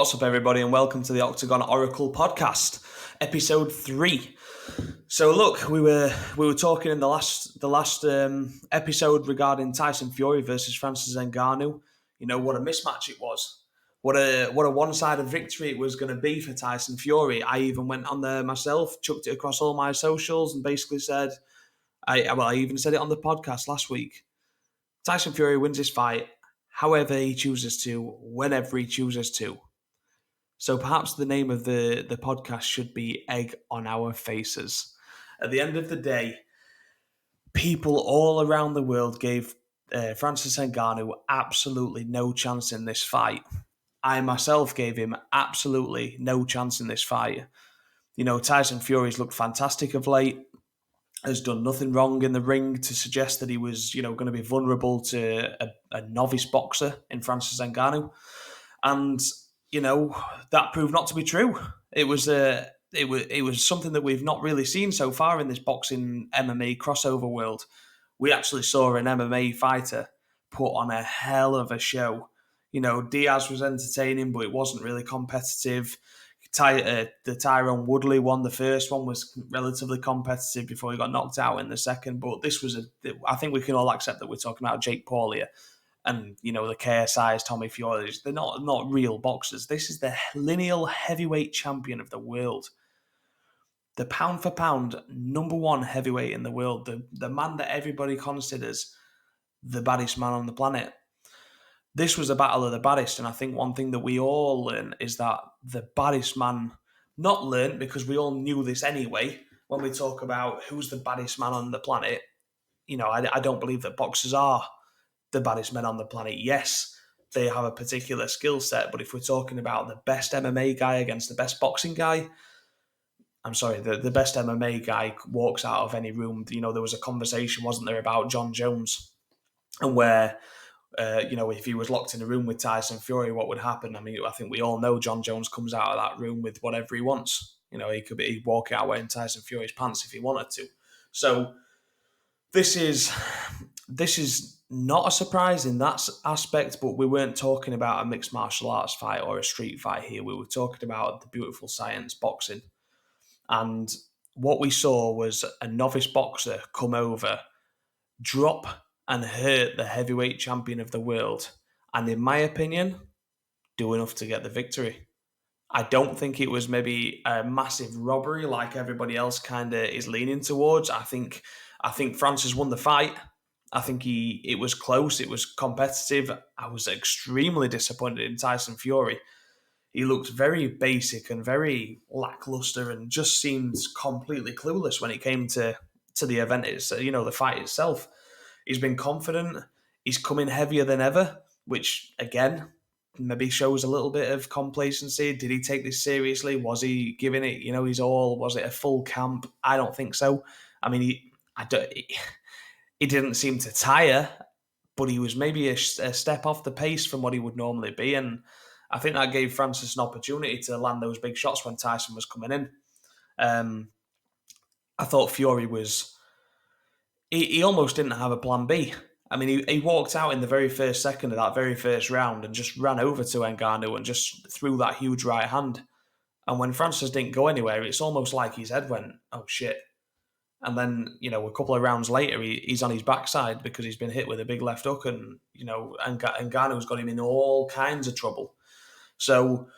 What's up, everybody, and welcome to the Octagon Oracle podcast, episode 3. So, look, we were talking in the last episode regarding Tyson Fury versus Francis Ngannou. You know what a mismatch it was. What a one-sided victory it was going to be for Tyson Fury. I even went on there myself, chucked it across all my socials, and basically said, I even said it on the podcast last week. Tyson Fury wins his fight however he chooses to, whenever he chooses to. So perhaps the name of the podcast should be Egg on Our Faces. At the end of the day, people all around the world gave Francis Ngannou absolutely no chance in this fight. I myself gave him absolutely no chance in this fight. You know, Tyson Fury's looked fantastic of late, has done nothing wrong in the ring to suggest that he was, going to be vulnerable to a novice boxer in Francis Ngannou. And, that proved not to be true. It was something that we've not really seen so far in this boxing MMA crossover world. We actually saw an MMA fighter put on a hell of a show. Diaz was entertaining, but it wasn't really competitive. The Tyrone Woodley one, the first one, was relatively competitive before he got knocked out in the second. But this was I think we can all accept that we're talking about Jake Paul here. And, the KSI's, Tommy Fury, they're not real boxers. This is the lineal heavyweight champion of the world. The pound for pound number one heavyweight in the world. The man that everybody considers the baddest man on the planet. This was a battle of the baddest, and I think one thing that we all learn is that the baddest man, not learned because we all knew this anyway, when we talk about who's the baddest man on the planet, I don't believe that boxers are the baddest men on the planet. Yes, they have a particular skill set, but if we're talking about the best MMA guy against the best boxing guy, I'm sorry, the best MMA guy walks out of any room. There was a conversation, wasn't there, about John Jones, and where if he was locked in a room with Tyson Fury, what would happen? I mean, I think we all know John Jones comes out of that room with whatever he wants. He'd walk out wearing Tyson Fury's pants if he wanted to. So this is not a surprise in that aspect, but we weren't talking about a mixed martial arts fight or a street fight here. We were talking about the beautiful science, boxing. And what we saw was a novice boxer come over, drop and hurt the heavyweight champion of the world, and in my opinion, do enough to get the victory. I don't think it was maybe a massive robbery like everybody else kind of is leaning towards. I think Francis won the fight. I think it was close. It was competitive. I was extremely disappointed in Tyson Fury. He looked very basic and very lackluster and just seemed completely clueless when it came to the event. The fight itself. He's been confident. He's coming heavier than ever, which, again, maybe shows a little bit of complacency. Did he take this seriously? Was he giving it, his all? Was it a full camp? I don't think so. I mean, he didn't seem to tire, but he was maybe a step off the pace from what he would normally be. And I think that gave Francis an opportunity to land those big shots when Tyson was coming in. I thought Fury was... He almost didn't have a plan B. I mean, he walked out in the very first second of that very first round and just ran over to Ngannou and just threw that huge right hand. And when Francis didn't go anywhere, it's almost like his head went, oh shit. And then, a couple of rounds later, he's on his backside because he's been hit with a big left hook, and, Ngannou's got him in all kinds of trouble. So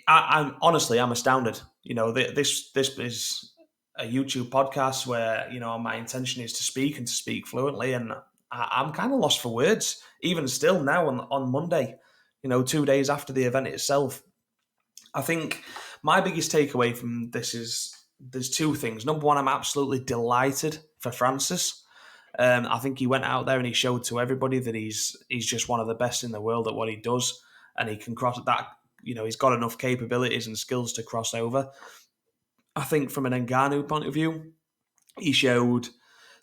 I'm honestly astounded. This is a YouTube podcast where, my intention is to speak and to speak fluently, and I'm kind of lost for words, even still now on Monday, 2 days after the event itself. I think my biggest takeaway from this is there's two things. Number one, I'm absolutely delighted for Francis. I think he went out there and he showed to everybody that he's just one of the best in the world at what he does, and he can cross that. He's got enough capabilities and skills to cross over. I think from an Ngannou point of view, he showed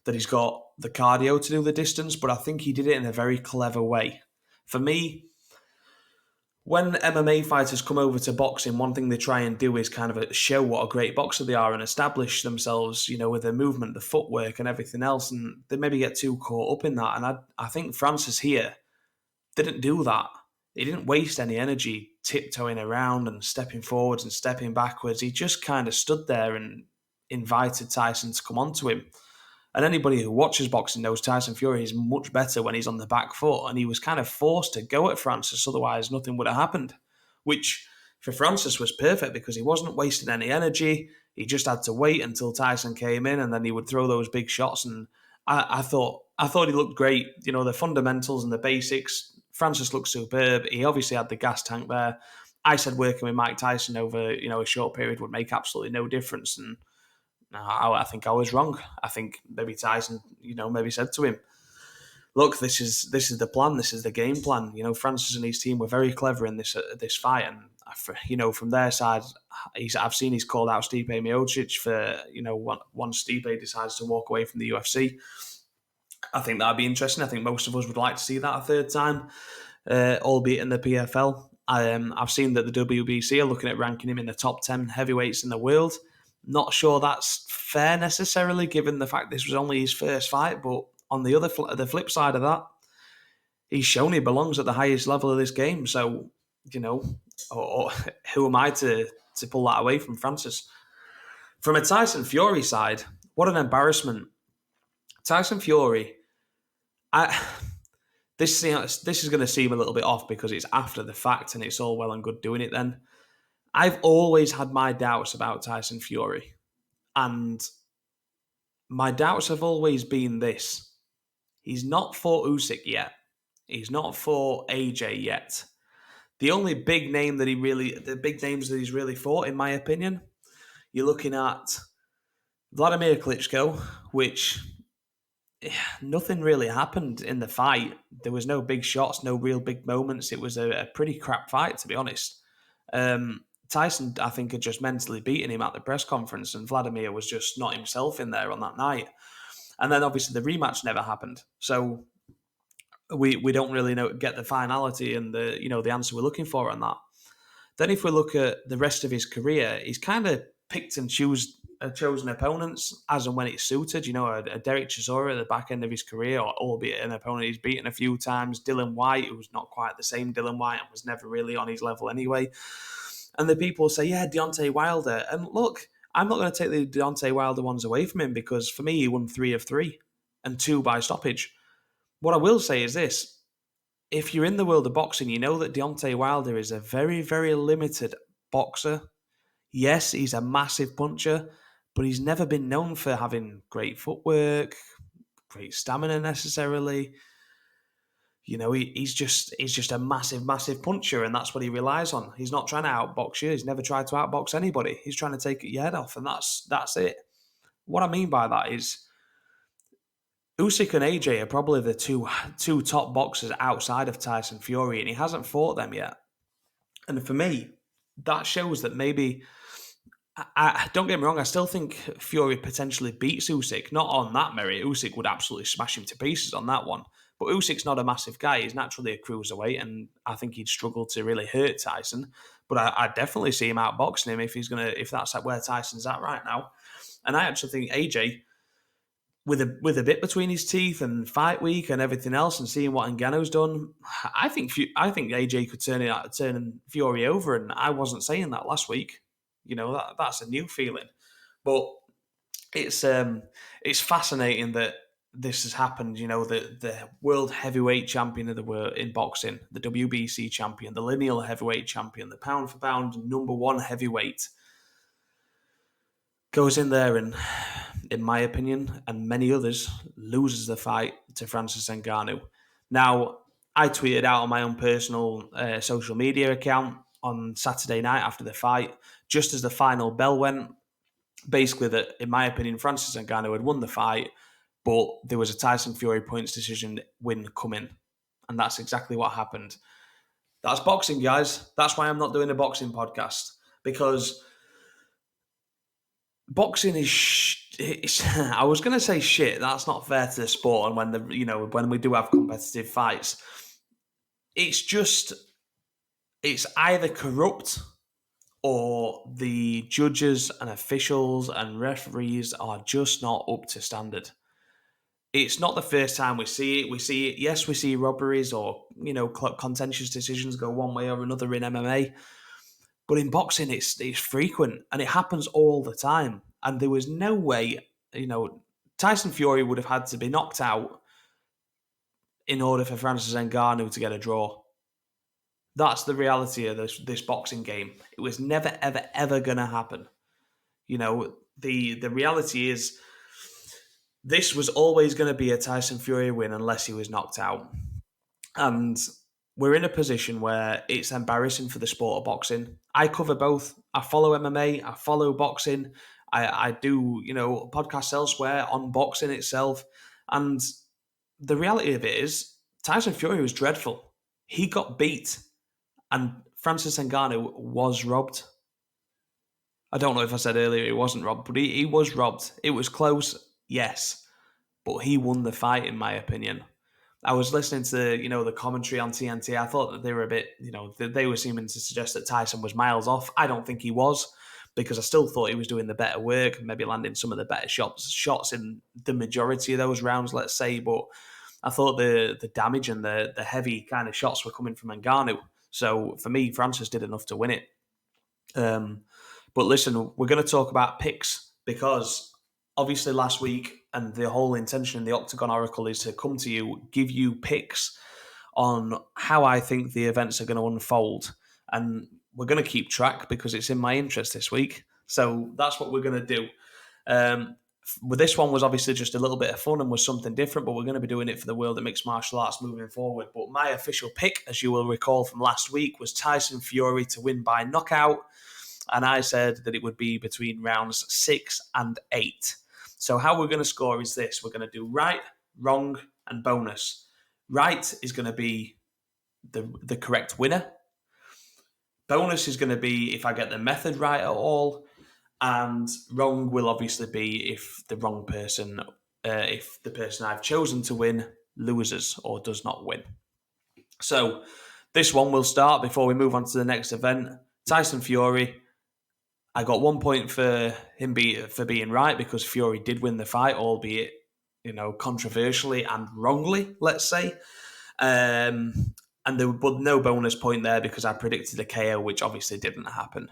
that he's got the cardio to do the distance, but I think he did it in a very clever way. For me, when MMA fighters come over to boxing, one thing they try and do is kind of show what a great boxer they are and establish themselves, with their movement, the footwork and everything else, and they maybe get too caught up in that. And I think Francis here didn't do that. He didn't waste any energy tiptoeing around and stepping forwards and stepping backwards. He just kind of stood there and invited Tyson to come onto him. And anybody who watches boxing knows Tyson Fury is much better when he's on the back foot, and he was kind of forced to go at Francis, otherwise nothing would have happened. Which for Francis was perfect because he wasn't wasting any energy. He just had to wait until Tyson came in, and then he would throw those big shots. And I thought he looked great. The fundamentals and the basics. Francis looked superb. He obviously had the gas tank there. I said working with Mike Tyson over a short period would make absolutely no difference, and I think I was wrong. I think maybe Tyson, maybe said to him, "Look, this is the plan. This is the game plan." Francis and his team were very clever in this fight, and from their side, I've seen he's called out Stipe Miocic for once Stipe decides to walk away from the UFC. I think that'd be interesting. I think most of us would like to see that a third time, albeit in the PFL. I've seen that the WBC are looking at ranking him in the top 10 heavyweights in the world. Not sure that's fair necessarily, given the fact this was only his first fight. But on the flip side of that, he's shown he belongs at the highest level of this game. So, who am I to pull that away from Francis? From a Tyson Fury side, what an embarrassment. Tyson Fury, this is going to seem a little bit off because it's after the fact and it's all well and good doing it then. I've always had my doubts about Tyson Fury. And my doubts have always been this. He's not fought Usyk yet. He's not fought AJ yet. The only the big names that he's really fought, in my opinion, you're looking at Vladimir Klitschko, which nothing really happened in the fight. There was no big shots, no real big moments. It was a pretty crap fight, to be honest. Tyson, I think, had just mentally beaten him at the press conference, and Vladimir was just not himself in there on that night. And then obviously the rematch never happened. So we don't really get the finality and the answer we're looking for on that. Then if we look at the rest of his career, he's kind of picked and chosen opponents as and when it's suited. A Derek Chisora at the back end of his career, albeit an opponent he's beaten a few times. Dylan White, who was not quite the same Dylan White and was never really on his level anyway. And the people say, yeah, Deontay Wilder. And look, I'm not going to take the Deontay Wilder ones away from him because for me, he won 3 of 3 and 2 by stoppage. What I will say is this. If you're in the world of boxing, you know that Deontay Wilder is a very, very limited boxer. Yes, he's a massive puncher, but he's never been known for having great footwork, great stamina necessarily. He's just a massive, massive puncher, and that's what he relies on. He's not trying to outbox you. He's never tried to outbox anybody. He's trying to take your head off, and that's it. What I mean by that is Usyk and AJ are probably the two top boxers outside of Tyson Fury, and he hasn't fought them yet. And for me, that shows that maybe... I don't get me wrong, I still think Fury potentially beats Usyk. Not on that merit. Usyk would absolutely smash him to pieces on that one. But Usyk's not a massive guy. He's naturally a cruiserweight, and I think he'd struggle to really hurt Tyson. But I definitely see him outboxing him if that's where Tyson's at right now. And I actually think AJ, with a bit between his teeth and fight week and everything else, and seeing what Ngannou's done, I think AJ could turn Fury over. And I wasn't saying that last week. That's a new feeling. But it's fascinating that this has happened. The world heavyweight champion of the world in boxing, the WBC champion, the lineal heavyweight champion, the pound for pound number 1 heavyweight, goes in there and, in my opinion, and many others, loses the fight to Francis Ngannou. Now, I tweeted out on my own personal social media account on Saturday night after the fight, just as the final bell went, basically that, in my opinion, Francis Ngannou had won the fight, but there was a Tyson Fury points decision win coming. And that's exactly what happened. That's boxing, guys. That's why I'm not doing a boxing podcast. Because boxing is I was going to say shit. That's not fair to the sport. And when we do have competitive fights, it's either corrupt or the judges and officials and referees are just not up to standard. It's not the first time we see it. We see it, yes, we see robberies or, contentious decisions go one way or another in MMA. But in boxing, it's frequent and it happens all the time. And there was no way, Tyson Fury would have had to be knocked out in order for Francis Ngannou to get a draw. That's the reality of this boxing game. It was never, ever, ever going to happen. The reality is this was always going to be a Tyson Fury win unless he was knocked out. And we're in a position where it's embarrassing for the sport of boxing. I cover both. I follow MMA. I follow boxing. I do, podcasts elsewhere on boxing itself. And the reality of it is Tyson Fury was dreadful. He got beat. And Francis Ngannou was robbed. I don't know if I said earlier he wasn't robbed, but he was robbed. It was close, yes. But he won the fight, in my opinion. I was listening to the commentary on TNT. I thought that they were a bit, they were seeming to suggest that Tyson was miles off. I don't think he was, because I still thought he was doing the better work, maybe landing some of the better shots in the majority of those rounds, let's say. But I thought the damage and the heavy kind of shots were coming from Ngannou. So for me, Francis did enough to win it. But listen, we're going to talk about picks because obviously last week, and the whole intention in the Octagon Oracle is to come to you, give you picks on how I think the events are going to unfold. And we're going to keep track because it's in my interest this week. So that's what we're going to do. Well, this one was obviously just a little bit of fun and was something different, but we're going to be doing it for the world of mixed martial arts moving forward. But my official pick, as you will recall from last week, was Tyson Fury to win by knockout. And I said that it would be between rounds 6 and 8. So how we're going to score is this. We're going to do right, wrong, and bonus. Right is going to be the correct winner. Bonus is going to be if I get the method right at all. And wrong will obviously be if the wrong person, if the person I've chosen to win loses or does not win. So this one will start before we move on to the next event. Tyson Fury. I got 1 point for him for being right because Fury did win the fight, albeit, controversially and wrongly, let's say. And there was no bonus point there because I predicted a KO, which obviously didn't happen.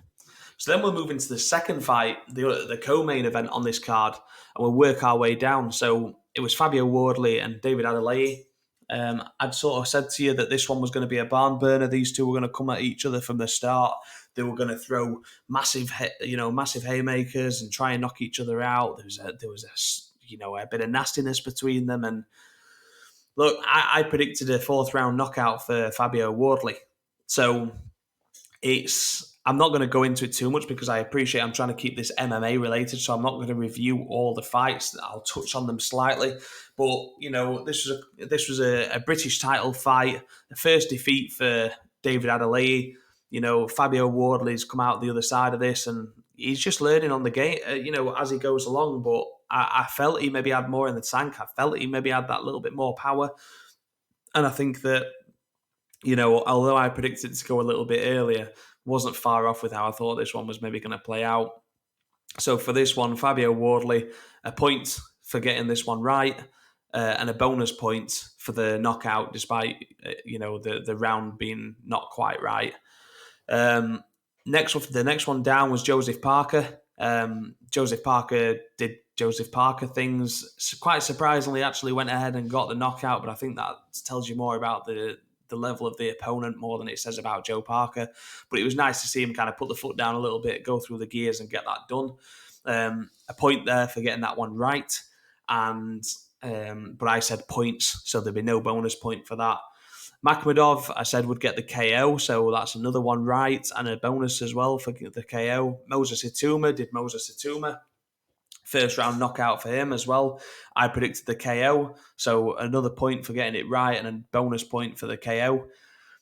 So then we'll move into the second fight, the co-main event on this card, and we'll work our way down. So it was Fabio Wardley and David Adeleye. I'd sort of said to you that this one was going to be a barn burner. These two were going to come at each other from the start. They were going to throw massive haymakers and try and knock each other out. There was a bit of nastiness between them. And look, I predicted a 4th round knockout for Fabio Wardley. So I'm not going to go into it too much because I appreciate I'm trying to keep this MMA related, so I'm not going to review all the fights. I'll touch on them slightly. But, this was a British title fight, the first defeat for David Adeleye. Fabio Wardley's come out the other side of this and he's just learning on the game, as he goes along. But I felt he maybe had more in the tank. I felt he maybe had that little bit more power. And I think that, although I predicted it to go a little bit earlier, wasn't far off with how I thought this one was maybe going to play out. So for this one, Fabio Wardley, a point for getting this one right, and a bonus point for the knockout, despite the round being not quite right. The next one down was Joseph Parker. Joseph Parker did Joseph Parker things. Quite surprisingly, actually went ahead and got the knockout, but I think that tells you more about the level of the opponent more than it says about Joe Parker. But it was nice to see him kind of put the foot down a little bit, go through the gears and get that done. A point there for getting that one right. And but I said points, so there'd be no bonus point for that. Makhmudov, I said, would get the KO, so that's another one right, and a bonus as well for the KO. Moses Ituma did Moses Ituma. First round knockout for him as well. I predicted the KO, so another point for getting it right and a bonus point for the KO.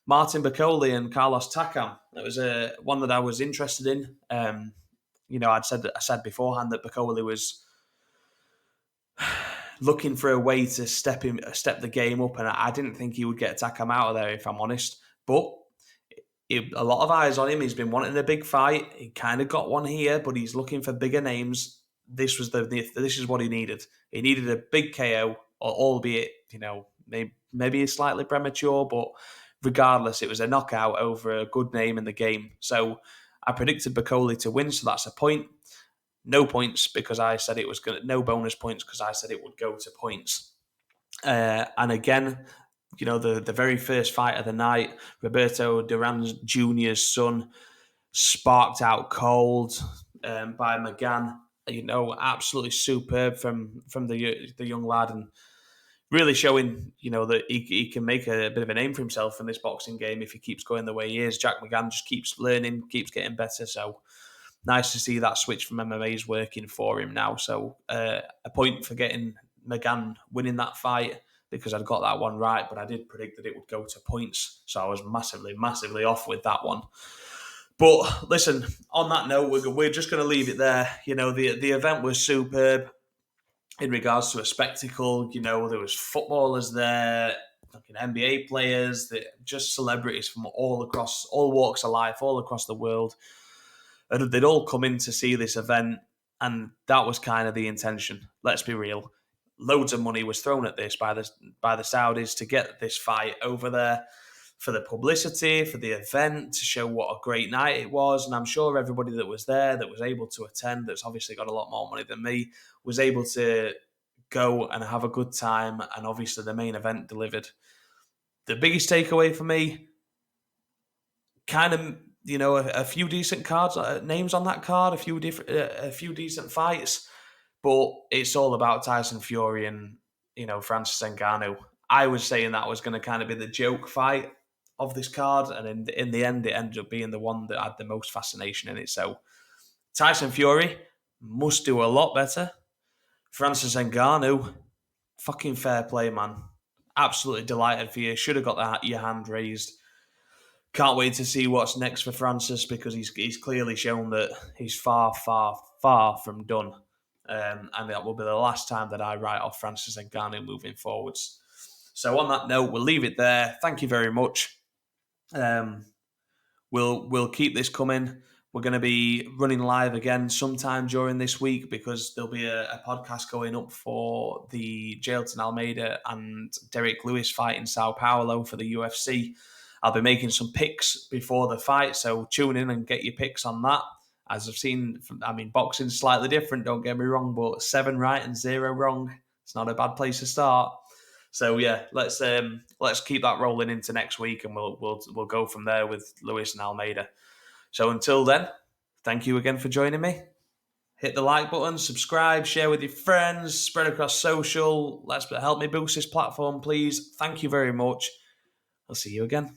Martin Bakole and Carlos Takam. That was one that I was interested in. I said beforehand that Bakole was looking for a way to step the game up, and I didn't think he would get Takam out of there, if I'm honest. But a lot of eyes on him. He's been wanting a big fight. He kind of got one here, but he's looking for bigger names. This is what he needed. He needed a big KO albeit, maybe slightly premature, but regardless, it was a knockout over a good name in the game. So I predicted Bacoli to win, so that's a point. No points because I said it was going to, no bonus points because I said it would go to points. And again, the very first fight of the night, Roberto Duran Jr.'s son, sparked out cold by McGann. Absolutely superb from the young lad, and really showing that he can make a bit of a name for himself in this boxing game if he keeps going the way he is. Jack McGann just keeps learning, keeps getting better. So nice to see that switch from MMA is working for him now. So a point for getting McGann winning that fight, because I'd got that one right, but I did predict that it would go to points. So I was massively, massively off with that one. But listen, on that note, we're just going to leave it there. The event was superb in regards to a spectacle. There was footballers there, NBA players, just celebrities from all walks of life, all across the world. And they'd all come in to see this event, and that was kind of the intention. Let's be real. Loads of money was thrown at this by the Saudis to get this fight over there, for the publicity, for the event, to show what a great night it was. And I'm sure everybody that was there, that was able to attend, that's obviously got a lot more money than me, was able to go and have a good time. And obviously the main event delivered. The biggest takeaway for me, kind of, a few decent cards, names on that card, a few decent fights, but it's all about Tyson Fury and, Francis Ngannou. I was saying that was going to kind of be the joke fight of this card, and in the end, it ended up being the one that had the most fascination in it. So Tyson Fury must do a lot better. Francis Ngannou, fucking fair play, man. Absolutely delighted for you. Should have got your hand raised. Can't wait to see what's next for Francis, because he's clearly shown that he's far, far, far from done. And that will be the last time that I write off Francis Ngannou moving forwards. So on that note, we'll leave it there. Thank you very much. We'll keep this coming. We're going to be running live again sometime during this week, because there'll be a podcast going up for the Jailton Almeida and Derek Lewis fight in Sao Paulo for the UFC. I'll be making some picks before the fight, so tune in and get your picks on that. As I've seen, boxing's slightly different, don't get me wrong, but 7 right and 0 wrong, it's not a bad place to start. So yeah, let's keep that rolling into next week, and we'll go from there with Lewis and Almeida. So until then, thank you again for joining me. Hit the like button, subscribe, share with your friends, spread across social. Let's help me boost this platform, please. Thank you very much. I'll see you again.